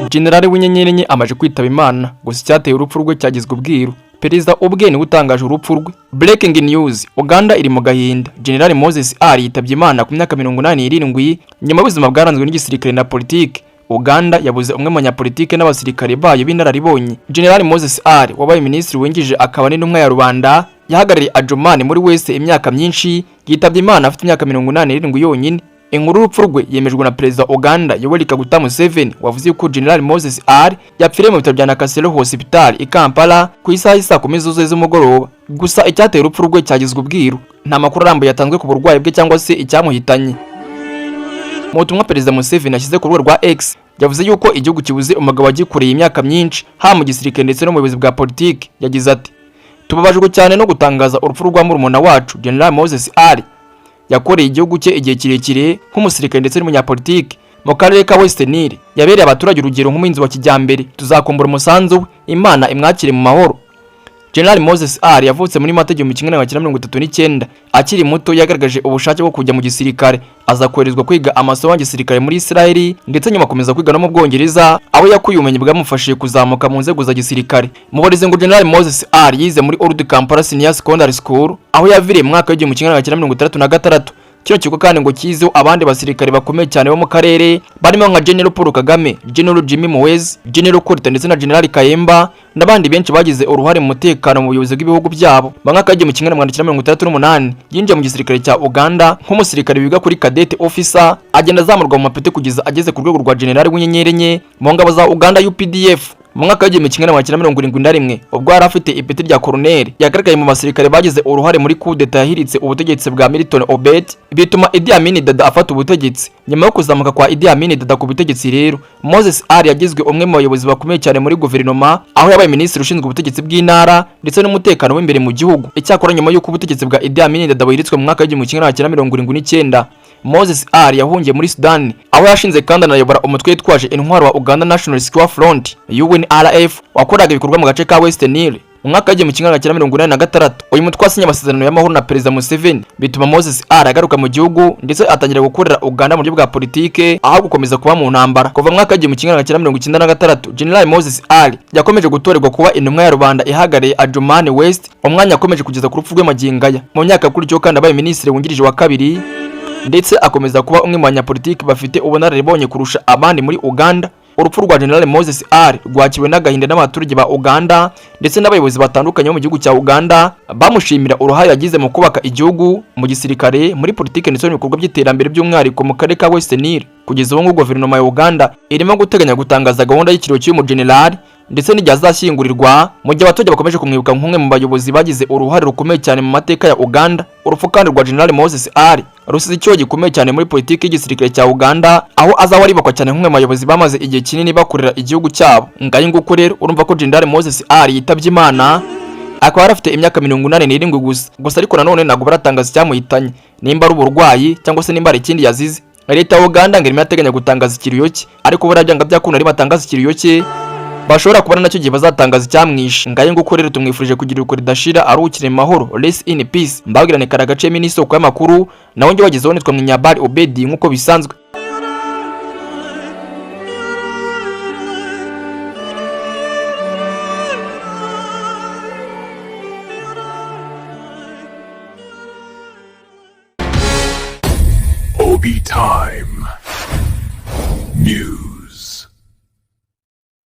Jenerari Winyenyeri amaje kwitaba Imana, gusa icyateye urupfu rwe cyagizwe ubwiru. Perezida ubwe ni utangaje urupfu rwe. Breaking news: Uganda iri mu gahinda. Jenerari Moses Ali yitabye Imana ku myaka 87 nyuma y'ubuzima bwaranzwe n'igisirikare na politike. Uganda yabuze umwe mu banyapolitike n'abasirikare bayo b'inararibonye. Jenerari Moses Ali wabaye minisitiri wungirije akaba n'intumwa ya rubanda yahagarariye Adjumani muri wese imyaka myinshi, yitabye Imana afite imyaka 87 yonyine. Inkuru y'urupfu rwe yemejwe na Perezida Uganda Yoweri Kaguta Museveni, wavuze ko Jenerali Moses Ali yapfiriye mu bitaro bya Nakasero Hospital i Kampala ku isaha isa 10 z'umugoroba. Gusa icyateye urupfu rwe cyagizwe ubwiru. Nta makuru arambuye yatanzwe ku burwayi bwe cyangwa se icyamuhitanye. Mu butumwa Perezida Museveni yashyize ku rubuga rwa X, yavuze yuko igihugu kibuze umugabo wagikoreye imyaka myinshi ha mu gisirikare ndetse no mu buyobozi bwa politiki. Yagize ati: "Tubabajwe cyane no gutangaza urupfu rwa murumuna wacu Jenerali Moses Ali. Yakoreye igihugu cye igihe kirekire nk'umusirikare ndetse n'umunyapolitiki mu karere ka Western Nile. Yabereye abaturage urugero nk'umuhinzi wa kijyambere. Tuzakumbura umusanzu we. Imana imwakire mu mahoro." Jenerali Moses Ali yavutse muri Mata 1939. Akiri muto yagaragaje ubushake bwo kujya mu gisirikare, aza koherezwa kwiga amasomo y'gisirikare muri Israeli ndetse nyuma akomeza kwiga no mu Bwongereza, aho yakuye ubumenyi bwamufashije kuzamuka mu nzego za gisirikare. Mu burezi ngo Jenerali Moses Ali yize muri Old Kampala Senior Secondary School, aho yaviriye mu mwaka wa 1966. Kino kigo kandi ngo kizeho abandi basirikare bakomeye cyane bo mu karere barimo nka General Paul Kagame, General Jimmy Muhwezi, General Kurita ndetse na General Kayemba n'abandi benshi bagize uruhare mu mutekano mu buyobozi bw'ibihugu byabo. Mu mwaka wa 1968 yinjiye mu gisirikare cya Uganda nk'umusirikare wiga kuri cadet officer, agenda azamurwa mu mapeti kugeza ageze ku rwego rwa Jenerali Winyenyeri mu ngabo za Uganda UPDF. Mu mwaka wa 1971 ubwo yari afite ipeti rya colonel, yagaragaye mu basirikare bagize uruhare muri coup d'etat yahiritse ubutegetsi bwa Milton Obote, bituma Idi Amin Dada afata ubutegetsi. Nyuma yo kuzamuka kwa Idi Amin Dada ku butegetsi rero, Moses Ali yagizwe umwe mu bayobozi bakomeye cyane muri guverinoma, aho yabaye minisitiri ushinzwe ubutegetsi bw'intara ndetse n'umutekano w'imbere mu gihugu. Icyakora nyuma y'uko ubutegetsi bwa Idi Amin Dada buhiritswe mu mwaka wa 1979, Moses Ali yahungiye muri Sudan, aho yashinze kandi anayobora umutwe witwaje intwaro wa Uganda National Security Front UNRF wakoraga ibikorwa mu gace ka Western Nile. Mu mwaka wa 1986 uyu mutwe wasinye amasezerano y'amahoro na Perezida Museveni, bituma Moses Ali agaruka mu gihugu ndetse atangira gukorera Uganda mu buryo bwa politike aho gukomeza kuba mu ntambara. Kuva mu mwaka wa 1996 Jenerali Moses Ali yakomeje gutorerwa kuba intumwa ya rubanda ihagarariye Adjumani West, umwanya akomeje kugeza ku rupfu rwe magingaya. Mu myaka yakurikiyeho kandi abaye minisitiri wungirije wa kabiri ndetse akomeza kuba umwe mu banyapolitiki bafite ubunararibonye kurusha abandi muri Uganda. Urupfu rwa Jenerali Moses Ali rwakiwe n'agahinda n'abaturage ba Uganda ndetse n'abayobozi batandukanye mu gihugu cya Uganda, bamushimira uruhare yagize mu kubaka igihugu mu gisirikare, muri politike ndetse n'ibikorwa by'iterambere by'umwihariko mu karere ka Western Nile. Kugeza ubu ngubu guverinoma ya Uganda irimo guteganya gutangaza gahunda y'ikiriyo cy'uyu mujenerali ndetse n'igihe azashyingurirwa, mu gihe abaturage bakomeje kumwibuka nk'umwe mu bayobozi bagize uruhare rukomeye cyane mu mateka ya Uganda. Urupfu kandi rwa Jenerali Moses Ali rusize icyo gikomeye cyane muri politiki y'igisirikare cya Uganda, aho azaba aribakwa cyane nk'umwe mu bayobozi bamaze igihe kinini bakorera igihugu cyabo. Ngaye nguko rero urumva ko Jenerali Moses Ali yitabye Imana, akaba yarafite imyaka 87 gusa ariko nanone ntabwo baratangaza icyamuhitanye, nimba ari uburwayi cyangwa se nimba ari ikindi yazize. Leta ya Uganda ngo irimo yateganya gutangaza ikiriyo cye, ariko barabyanga byakunda ari batangaza ikiriyo cye bashobora kubona nacyo gihe bazatangaza icyamwishe. Ngaye nguko rero tumwifurije kugira uko ridashira, arukire mu mahoro, rest in peace. Mbabwirane Karagace minisoko y'amakuru nawe nge wagezeho nitwa Mwinyabari Obedi nk'uko bisanzwe.